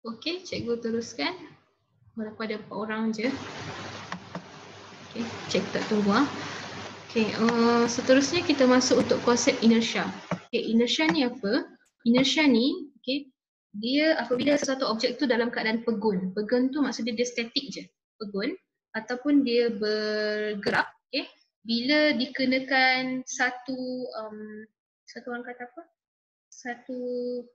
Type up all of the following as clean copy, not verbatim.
Okey, cikgu teruskan. Walaupun ada 4 orang je. Okey, cikgu tak tunggu ah. Okey, seterusnya kita masuk untuk konsep inertia. Okey, inertia ni apa? Inertia ni, okey, dia apabila sesuatu objek tu dalam keadaan pegun. Pegun tu maksudnya dia statik je. Pegun ataupun dia bergerak, okey. Bila dikenakan satu satu orang kata apa? Satu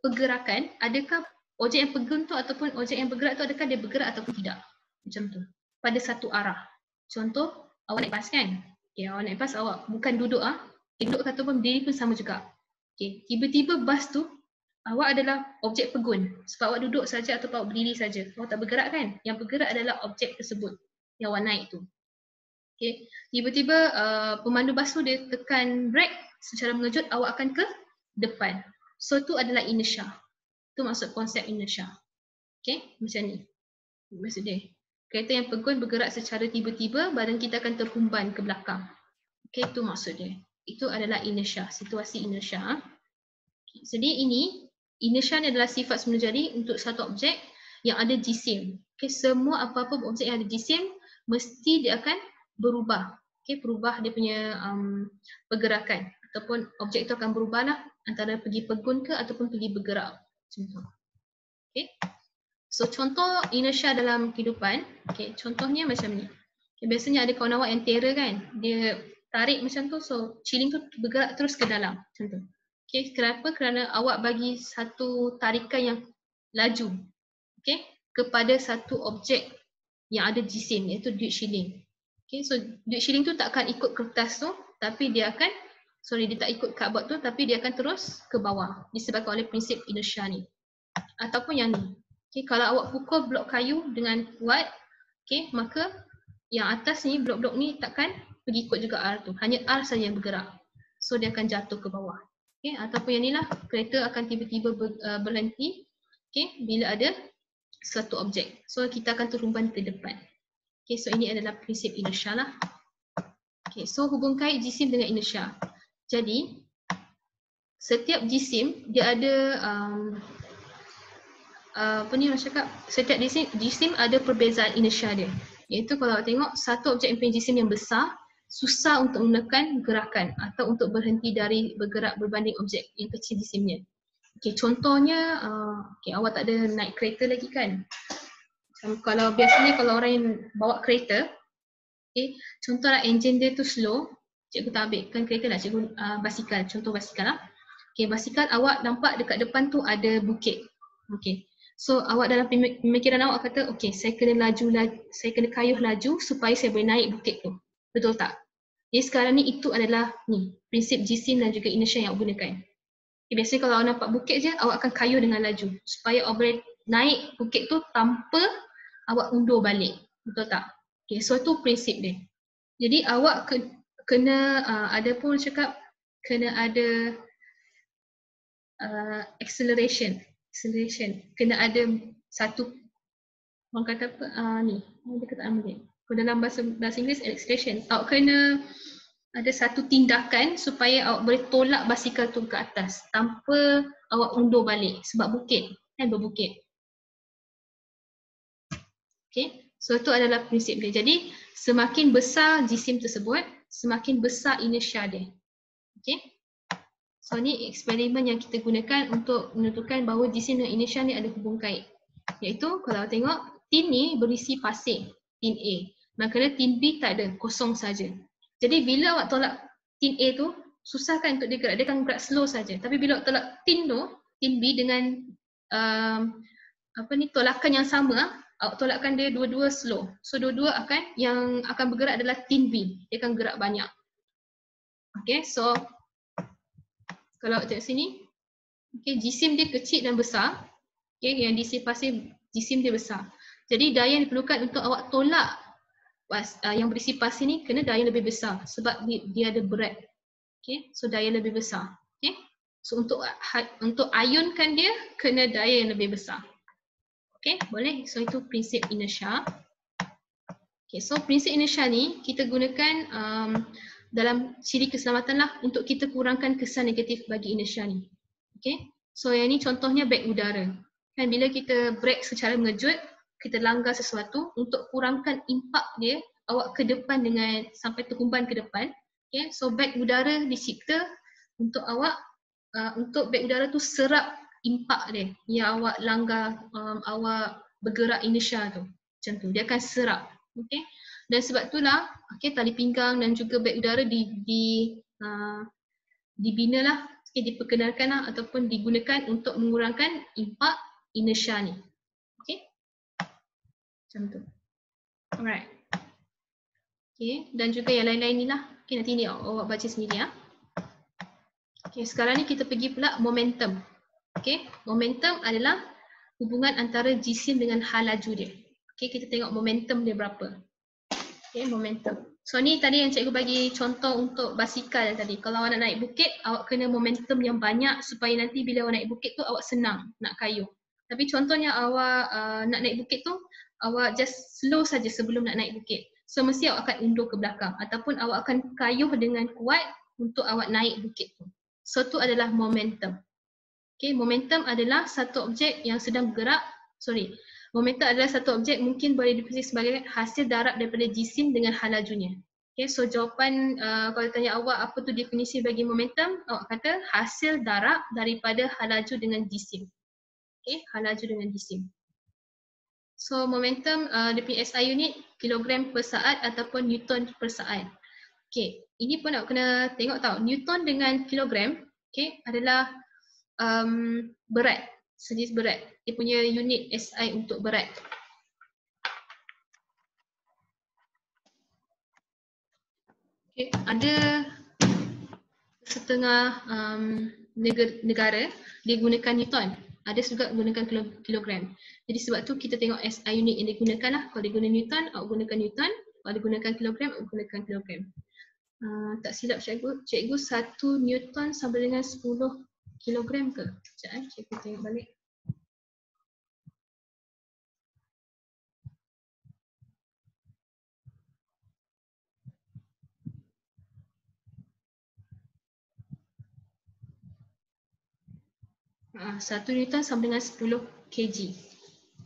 pergerakan, adakah objek yang pegun tu ataupun objek yang bergerak tu adakah dia bergerak ataupun tidak? Macam tu. Pada satu arah. Contoh, awak naik bas kan? Okay, awak naik bas, awak bukan duduk duduk ataupun berdiri pun sama juga. Okay, tiba-tiba bas tu awak adalah objek pegun. Sebab awak duduk saja atau awak berdiri saja. Awak tak bergerak kan? Yang bergerak adalah objek tersebut yang awak naik tu. Okay, tiba-tiba pemandu bas tu dia tekan brake secara mengejut, awak akan ke depan. So tu adalah inertia. Tu maksud konsep inertia. Okay, macam ni. Maksud dia. Kereta yang pegun bergerak secara tiba-tiba, badan kita akan terhumban ke belakang. Okay, tu maksud dia. Itu adalah inertia, situasi inertia. Okay, jadi ini, inertia ni adalah sifat semula jadi untuk satu objek yang ada jisim. Okay, semua apa-apa objek yang ada jisim, mesti dia akan berubah. Okay, berubah dia punya pergerakan. Ataupun objek itu akan berubahlah antara pergi pegun ke ataupun pergi bergerak. Macam tu. Okay. So contoh inertia dalam kehidupan, okay, contohnya macam ni. Okay, biasanya ada kawan awak yang terror kan, dia tarik macam tu, so ciling tu bergerak terus ke dalam, macam tu. Okay, kenapa? Kerana awak bagi satu tarikan yang laju, okay, kepada satu objek yang ada jisim, iaitu duit shilling. Okay, so duit shilling tu tak akan ikut kertas tu, tapi dia akan, dia tak ikut cardboard tu, tapi dia akan terus ke bawah, disebabkan oleh prinsip inertia ni. Ataupun yang ni. Okay, kalau awak pukul blok kayu dengan kuat, okay, maka yang atas ni, blok-blok ni takkan pergi ikut juga R tu. Hanya R saja yang bergerak. So dia akan jatuh ke bawah. Okay, ataupun yang ni lah, kereta akan tiba-tiba berhenti, okay, bila ada suatu objek. So kita akan terhumban ke depan. Okay, so ini adalah prinsip inertia lah. Okay, so hubung kait jisim dengan inertia. Jadi, setiap jisim dia ada apa ni orang cakap, setiap jisim ada perbezaan inertia dia. Iaitu kalau awak tengok satu objek yang punya jisim yang besar, susah untuk menekan gerakan atau untuk berhenti dari bergerak berbanding objek yang kecil jisimnya. Okay, contohnya, okay, awak tak ada naik kereta lagi kan? Kalau biasanya kalau orang yang bawa kereta, okay, contohlah enjin dia tu slow, cikgu tak ambil kan kereta lah, cikgu basikal, contoh basikal lah. Okay, basikal awak nampak dekat depan tu ada bukit. Okay. So awak dalam pemikiran awak kata, okay, saya kena kayuh laju supaya saya boleh naik bukit tu. Betul tak? Jadi sekarang ni itu adalah ni, prinsip jisim dan juga inertia yang awak gunakan. Okay, biasanya kalau awak nampak bukit je, awak akan kayuh dengan laju supaya awak boleh naik bukit tu tanpa awak undur balik. Betul tak? Okay, so itu prinsip dia. Jadi awak kena, ada pun cakap, kena ada acceleration, kena ada satu, orang kata apa, ni, dia kata ambil. Kalau dalam bahasa Inggeris acceleration, awak kena ada satu tindakan supaya awak boleh tolak basikal tu ke atas tanpa awak undur balik sebab bukit, kan berbukit. Okay, so itu adalah prinsip dia. Jadi semakin besar jisim tersebut, semakin besar inertia dia. Okay. So ni eksperimen yang kita gunakan untuk menentukan bahawa jisim dan inertia ni ada hubung kait. Iaitu kalau tengok tin ni berisi pasir, tin A. Manakala tin B tak ada, kosong saja. Jadi bila awak tolak tin A tu, susah kan untuk dia gerak, dia akan gerak slow saja. Tapi bila awak tolak tin tu, tin B dengan tolakan yang sama, awak tolakkan dia dua-dua slow. So dua-dua yang akan bergerak adalah tin B. Dia akan gerak banyak. Okay, so kalau awak tengok sini, okay, jisim dia kecil dan besar. Okay, yang diisi pasir, jisim dia besar. Jadi daya yang diperlukan untuk awak tolak yang berisi pasir ni kena daya lebih besar sebab dia ada berat. Okay, so daya lebih besar. Okay, so untuk ayunkan dia kena daya yang lebih besar. Okay, boleh. So itu prinsip inertia. Okay, so prinsip inertia ni kita gunakan dalam ciri keselamatan lah untuk kita kurangkan kesan negatif bagi inertia ni. Okay, so yang ni contohnya beg udara. Kan bila kita brake secara mengejut, kita langgar sesuatu untuk kurangkan impak dia awak ke depan dengan sampai terhumban ke depan. Okay, so beg udara dicipta untuk awak untuk beg udara tu serap impak dia yang awak langgar, awak bergerak inertia tu. Macam tu, dia akan serap. Okay. Dan sebab itulah tali pinggang dan juga beg udara dibina lah, diperkenalkan lah, ataupun digunakan untuk mengurangkan impak inertia ni. Okay. Macam tu. Alright. Okay. Dan juga yang lain-lain ni lah. Okay, nanti ni awak baca sendiri ya. Okay, sekarang ni kita pergi pula momentum. Okay, momentum adalah hubungan antara jisim dengan hal laju dia. Okay, kita tengok momentum dia berapa. Okay, momentum. So ni tadi yang cikgu bagi contoh untuk basikal tadi. Kalau awak nak naik bukit, awak kena momentum yang banyak supaya nanti bila awak naik bukit tu awak senang nak kayuh. Tapi contohnya awak nak naik bukit tu, awak just slow saja sebelum nak naik bukit. So mesti awak akan undur ke belakang ataupun awak akan kayuh dengan kuat untuk awak naik bukit tu. So tu adalah momentum. Okay, momentum adalah satu objek yang sedang bergerak. Momentum adalah satu objek mungkin boleh definisi sebagai hasil darab daripada jisim dengan hal lajunya. Okay, so jawapan kalau tanya awak apa tu definisi bagi momentum, awak kata hasil darab daripada hal laju dengan jisim. Okay, hal laju dengan jisim. So momentum dia punya SI unit kilogram per saat ataupun newton per saat. Okay, ini pun awak kena tengok tau, newton dengan kilogram adalah berat, sejenis berat. Dia punya unit SI untuk berat. Okay, ada setengah negara dia gunakan newton, ada juga gunakan kilogram. Jadi sebab tu kita tengok SI unit yang digunakan lah. Kalau dia guna newton, awak gunakan newton. Kalau dia gunakan kilogram, awak gunakan kilogram. Tak silap cikgu 1 newton sama dengan 10 kilogram ke? Sekejap cikgu tengok balik. Satu newton sama dengan 10 kg.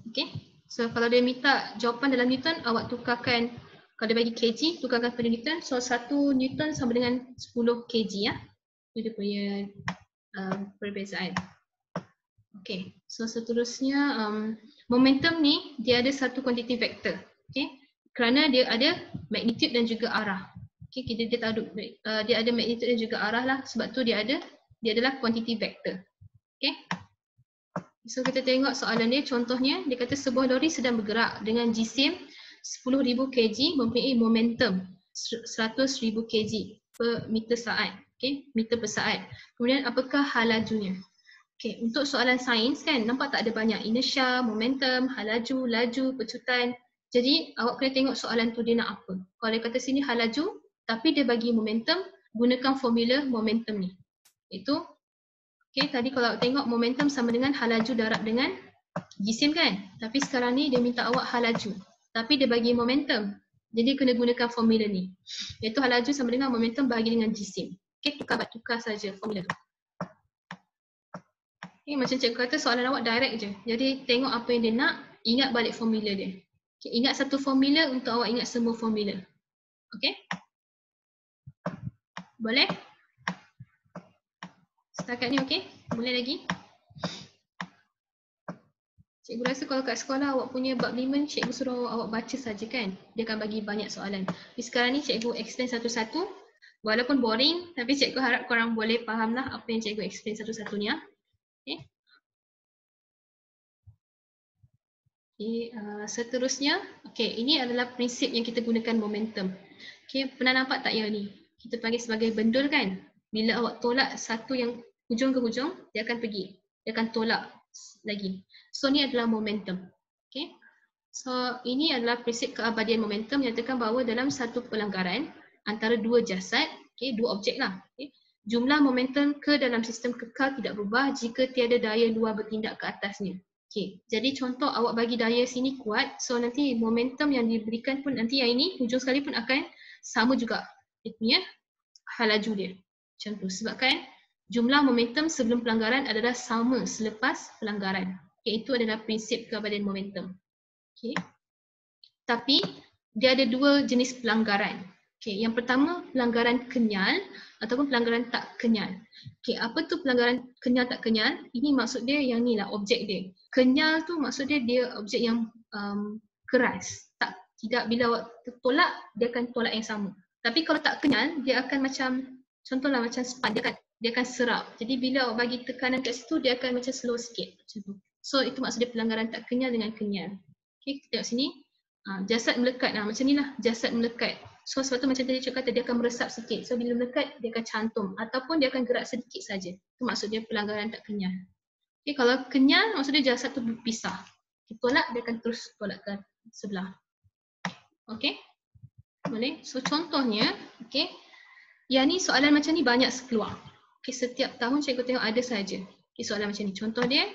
Okay. So kalau dia minta jawapan dalam newton, awak tukarkan, kalau dia bagi kg, tukarkan pada newton. So 1 newton sama dengan 10 kg ya. Itu dia punya perbezaan. Okay. So seterusnya momentum ni dia ada satu kuantiti vektor. Okay. Kerana dia ada magnitude dan juga arah. Okay. Dia tahu dia ada magnitude dan juga arah lah. Sebab tu dia adalah kuantiti vektor. Okay. So kita tengok soalan dia, contohnya dia kata sebuah lori sedang bergerak dengan jisim 10,000 kg mempunyai momentum 100,000 kg per meter saat. Okay, meter per saat. Kemudian apakah hal lajunya? Okay, untuk soalan sains kan nampak tak ada banyak inertia, momentum, hal laju, pecutan. Jadi awak kena tengok soalan tu dia nak apa. Kalau dia kata sini hal laju tapi dia bagi momentum, gunakan formula momentum ni. Itu okay, tadi kalau awak tengok momentum sama dengan hal laju darab dengan jisim kan. Tapi sekarang ni dia minta awak hal laju. Tapi dia bagi momentum. Jadi kena gunakan formula ni. Iaitu hal laju sama dengan momentum bahagi dengan jisim. Okay, tukar saja formula tu. Okay, macam cikgu kata soalan awak direct je. Jadi tengok apa yang dia nak, ingat balik formula dia. Okay, ingat satu formula untuk awak ingat semua formula. Okay? Boleh? Setakat ni okey? Boleh lagi? Cikgu rasa kalau kat sekolah awak punya bab 5 ni cikgu suruh awak baca saja kan? Dia akan bagi banyak soalan. Tapi sekarang ni cikgu explain satu-satu. Walaupun boring, tapi cikgu harap korang boleh faham lah apa yang cikgu explain satu-satunya. Okay. Okay, seterusnya, okay, ini adalah prinsip yang kita gunakan momentum. Okay, pernah nampak tak yang ni? Kita panggil sebagai bendul kan? Bila awak tolak satu yang hujung ke hujung, dia akan pergi. Dia akan tolak lagi. So ni adalah momentum. Okay. So ini adalah prinsip keabadian momentum yang menyatakan bahawa dalam satu pelanggaran antara dua jasad, okay, dua objek lah. Okay, jumlah momentum ke dalam sistem kekal tidak berubah jika tiada daya luar bertindak ke atasnya. Okay, jadi contoh awak bagi daya sini kuat, so nanti momentum yang diberikan pun nanti yang ini hujung sekali pun akan sama juga dia punya hal laju dia. Macam tu, sebabkan jumlah momentum sebelum pelanggaran adalah sama selepas pelanggaran. Okay, itu adalah prinsip keabadian momentum. Okay. Tapi dia ada dua jenis pelanggaran. Okay, yang pertama pelanggaran kenyal ataupun pelanggaran tak kenyal. Okay, apa tu pelanggaran kenyal tak kenyal? Ini maksud dia yang ni lah objek dia. Kenyal tu maksud dia objek yang keras. Tidak bila awak tolak dia akan tolak yang sama. Tapi kalau tak kenyal dia akan macam contohlah macam span dia akan serap. Jadi bila awak bagi tekanan kat situ dia akan macam slow sikit macam tu. So itu maksud dia pelanggaran tak kenyal dengan kenyal. Okay, kita tengok sini. Jasad melekat macam ni lah jasad melekat. So sebab tu macam tadi cakap kata dia akan meresap sikit. So bila melekat dia akan cantum ataupun dia akan gerak sedikit saja. Itu maksud dia pelanggaran tak kenyal. Okay, kalau kenyal maksud dia jasad tu berpisah. Tolak dia akan terus tolak ke sebelah. Okay, boleh. So contohnya, okay, yang ni soalan macam ni banyak keluar. Okay, setiap tahun cikgu tengok ada saja. Okay, soalan macam ni. Contoh dia,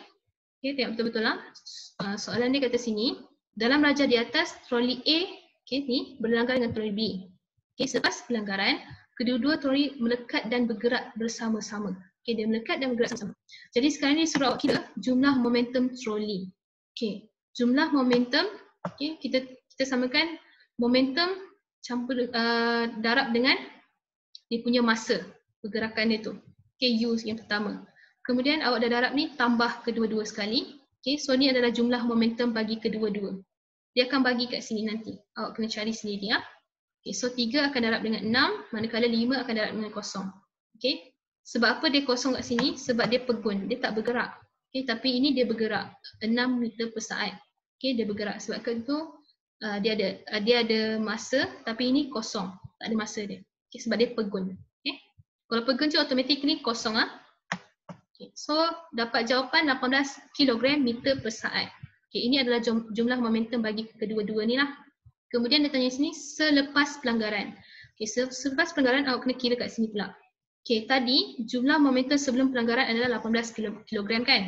okay, tengok betul-betul lah. Soalan dia kata sini, dalam raja di atas, troli A, okay, ni berlanggar dengan troli B. Okay, selepas pelanggaran, kedua-dua troli melekat dan bergerak bersama-sama. Okay, dia melekat dan bergerak bersama-sama. Jadi sekarang ni suruh awak kira jumlah momentum troli. Okay, jumlah momentum, okay, kita samakan momentum campur darab dengan dia punya masa pergerakan dia tu. Okay, U yang pertama. Kemudian awak dah darab ni tambah kedua-dua sekali. Okay, so ni adalah jumlah momentum bagi kedua-dua. Dia akan bagi kat sini nanti. Awak kena cari sendiri ya. Okay, so 3 akan darab dengan 6, manakala 5 akan darab dengan kosong. Okay, sebab apa dia kosong kat sini? Sebab dia pegun, dia tak bergerak. Okay, tapi ini dia bergerak 6 meter per saat. Okay, dia bergerak sebab itu dia ada masa tapi ini kosong, tak ada masa dia. Okay, sebab dia pegun. Okay, kalau pegun je automatically kosong lah. Okay, so dapat jawapan 18 kg meter per saat. Okay, ini adalah jumlah momentum bagi kedua-dua ni lah. Kemudian dia tanya sini selepas pelanggaran. Okay, selepas pelanggaran awak kena kira kat sini pula. Okay, tadi jumlah momentum sebelum pelanggaran adalah 18 kg kan?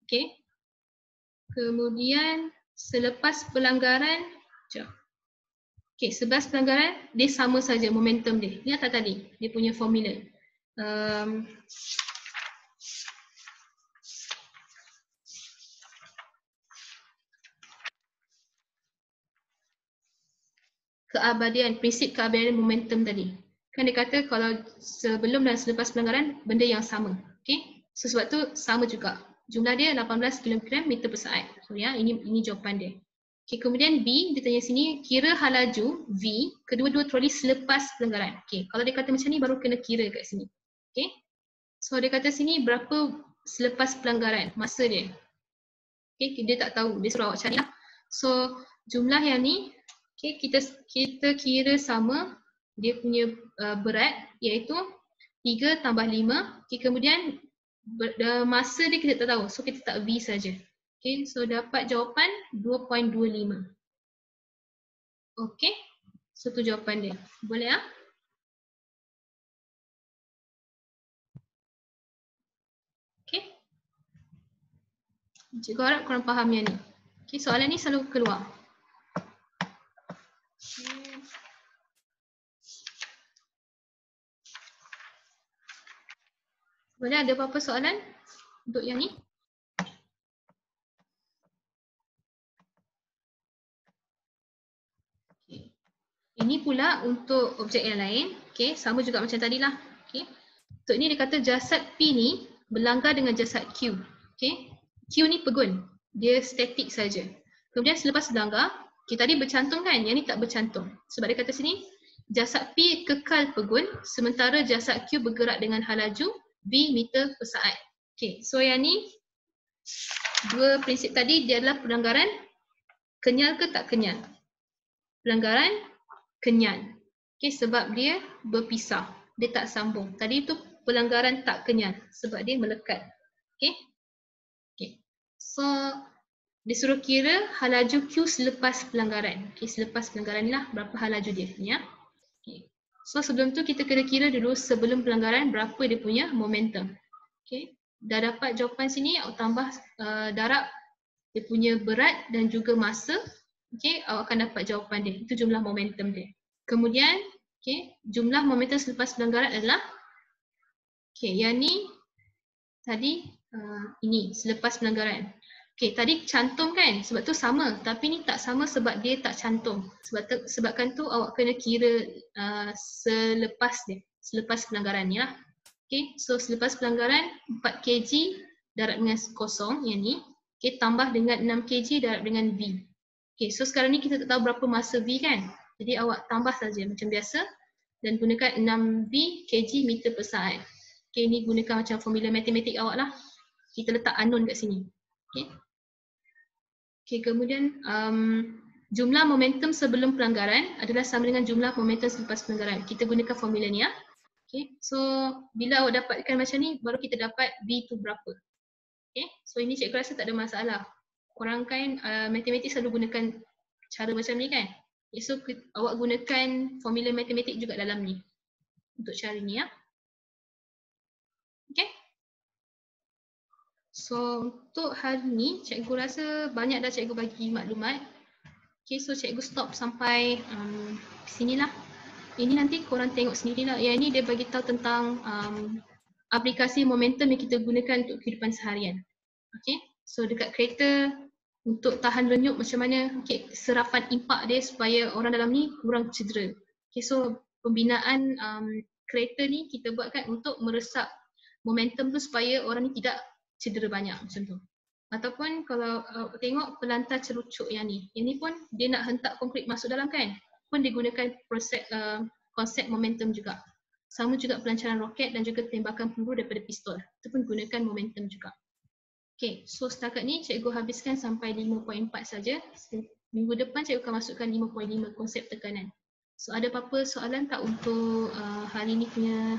Okay. Kemudian selepas pelanggaran, okay, selepas pelanggaran dia sama saja momentum dia. Lihat tak tadi? Dia punya formula. Keabadian, prinsip keabadian momentum tadi. Kan dia kata kalau sebelum dan selepas pelanggaran benda yang sama. Okay? So, sebab tu sama juga. Jumlah dia 18 km meter per saat. So ya, ini jawapan dia. Okay, kemudian B, dia tanya sini, kira halaju V, kedua-dua troli selepas pelanggaran. Okay, kalau dia kata macam ni baru kena kira kat sini. Okay? So dia kata sini berapa selepas pelanggaran, masa dia. Okay, dia tak tahu, dia suruh awak cari lah. So jumlah yang ni, okay, kita kira sama dia punya berat iaitu 3 tambah 5. Okay, kemudian masa dia kita tak tahu. So kita tak V saja. Okay, so dapat jawapan 2.25. Okay, so tu jawapan dia. Boleh ah? Okay. Cikgu harap korang faham yang ni. Okay, soalan ni selalu keluar. Boleh ada apa-apa soalan untuk yang ni? Okay. Ini pula untuk objek yang lain. Okay, sama juga macam tadi lah. Okay. Untuk ini dia kata jasad P ni berlanggar dengan jasad Q. Okay. Q ni pegun. Dia statik saja. Kemudian selepas berlanggar, okay, tadi bercantum kan? Yang ni tak bercantum. Sebab dia kata sini, jasad P kekal pegun sementara jasad Q bergerak dengan halaju V meter per saat. Okay, so yang ni dua prinsip tadi dia adalah pelanggaran kenyal ke tak kenyal? Pelanggaran kenyal. Okay, sebab dia berpisah. Dia tak sambung. Tadi tu pelanggaran tak kenyal sebab dia melekat. Okay. Okay. So disuruh kira halaju Q selepas pelanggaran. Okay, selepas pelanggaran ni lah berapa halaju dia. Ya. Okay. So sebelum tu kita kena kira dulu sebelum pelanggaran berapa dia punya momentum. Okay. Dah dapat jawapan sini, awak tambah darab dia punya berat dan juga masa. Okay, awak akan dapat jawapan dia. Itu jumlah momentum dia. Kemudian, okay, jumlah momentum selepas pelanggaran adalah, okay, yang ni tadi ini selepas pelanggaran. Okey, tadi cantum kan? Sebab tu sama. Tapi ni tak sama sebab dia tak cantum. Sebabkan tu awak kena kira selepas dia. Selepas pelanggaran ni lah. Okey, so selepas pelanggaran 4 kg darab dengan kosong yang ni. Okey, tambah dengan 6 kg darab dengan V. Okey, so sekarang ni kita tak tahu berapa masa V kan? Jadi awak tambah saja macam biasa dan gunakan 6V kg meter per saat. Okey, ni gunakan macam formula matematik awak lah. Kita letak unknown kat sini. Okey. Okey, kemudian jumlah momentum sebelum pelanggaran adalah sama dengan jumlah momentum selepas pelanggaran. Kita gunakan formula ni ya. Okey, so bila awak dapatkan macam ni baru kita dapat V tu berapa. Okey, so ini cikgu rasa tak ada masalah. Korang kan matematik selalu gunakan cara macam ni kan. Okay, so awak gunakan formula matematik juga dalam ni untuk cara ni ya. Okey. So untuk hari ni cikgu rasa banyak dah cikgu bagi maklumat. Okay, so cikgu stop sampai sinilah. Ini nanti korang tengok sendirilah. Yang ini dia bagi tahu tentang aplikasi momentum yang kita gunakan untuk kehidupan seharian. Okay, so dekat kereta untuk tahan renyuk macam mana serapan impak dia supaya orang dalam ni kurang cedera. Okay, so pembinaan kereta ni kita buatkan untuk meresap momentum tu supaya orang ni tidak cedera banyak macam tu. Ataupun kalau tengok pelantar cerucuk yang ni pun dia nak hentak konkrit masuk dalam kan, pun dia gunakan proses konsep momentum juga. Sama juga pelancaran roket dan juga tembakan peluru daripada pistol. Itu pun gunakan momentum juga. Okay, so setakat ni cikgu habiskan sampai 5.4 saja. Minggu depan cikgu akan masukkan 5.5 konsep tekanan. So ada apa-apa soalan tak untuk hari ni punya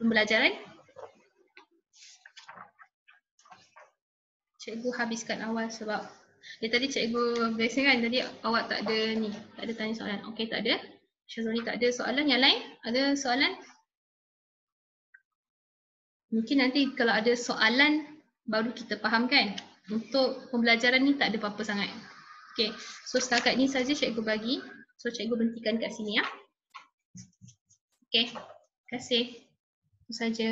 pembelajaran? Cikgu habiskan awal sebab tadi cikgu biasa kan tadi awak tak ada ni, tak ada tanya soalan. Okey, tak ada. Syazali tak ada soalan. Yang lain ada soalan? Mungkin nanti kalau ada soalan baru kita faham kan. Untuk pembelajaran ni tak ada apa-apa sangat. Okey, so setakat ni saja cikgu bagi. So cikgu berhentikan kat sini ya. Okey, terima kasih. Itu saja.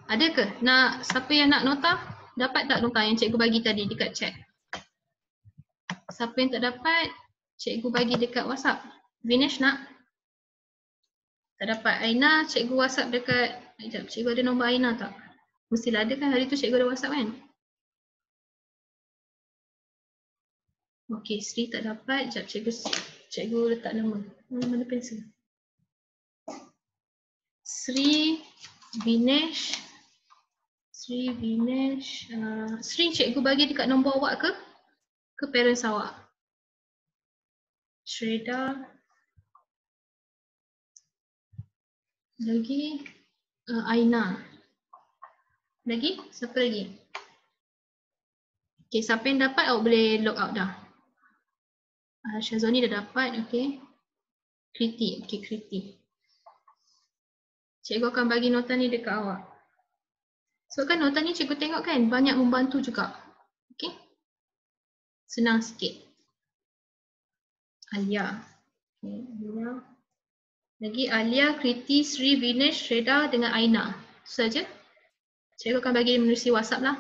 Ada ke? Siapa yang nak nota? Dapat tak nota yang cikgu bagi tadi dekat chat? Siapa yang tak dapat, cikgu bagi dekat WhatsApp. Vinesh nak? Tak dapat. Aina, cikgu WhatsApp dekat, sekejap, cikgu ada nombor Aina tak? Mestilah ada kan, hari tu cikgu ada WhatsApp kan? Okey, Sri tak dapat, sekejap cikgu letak nama. Mana pensel? Sri, Vinesh, Sri cikgu bagi dekat nombor awak ke? Ke parents awak? Shreda. Lagi Aina. Lagi? Siapa lagi? Okay, siapa yang dapat awak boleh log out dah. Syazoni dah dapat, okay. Kriti, okay Kriti. Cikgu akan bagi nota ni dekat awak. So kan nota ni cikgu tengok kan banyak membantu juga. Okay. Senang sikit. Alia. Okay, Alia. Lagi Alia, Kriti, Sri, Vinesh, Shreda dengan Aina. Itu saja. Cikgu akan bagi menerusi WhatsApp lah.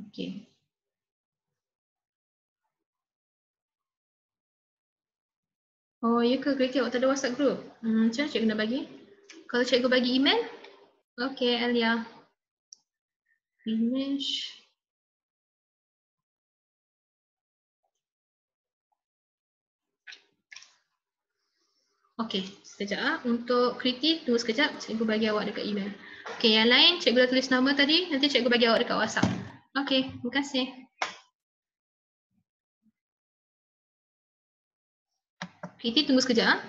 Okay. Oh ya ke, Kriti awak tak ada WhatsApp group? Macam mana cikgu nak bagi? Kalau cikgu bagi email? Okay, Alia. Vinesh. Okey, sekejap. Untuk Kriti, tunggu sekejap. Cikgu bagi awak dekat email. Okey, yang lain cikgu dah tulis nama tadi. Nanti cikgu bagi awak dekat WhatsApp. Okey, terima kasih. Kriti, tunggu sekejap.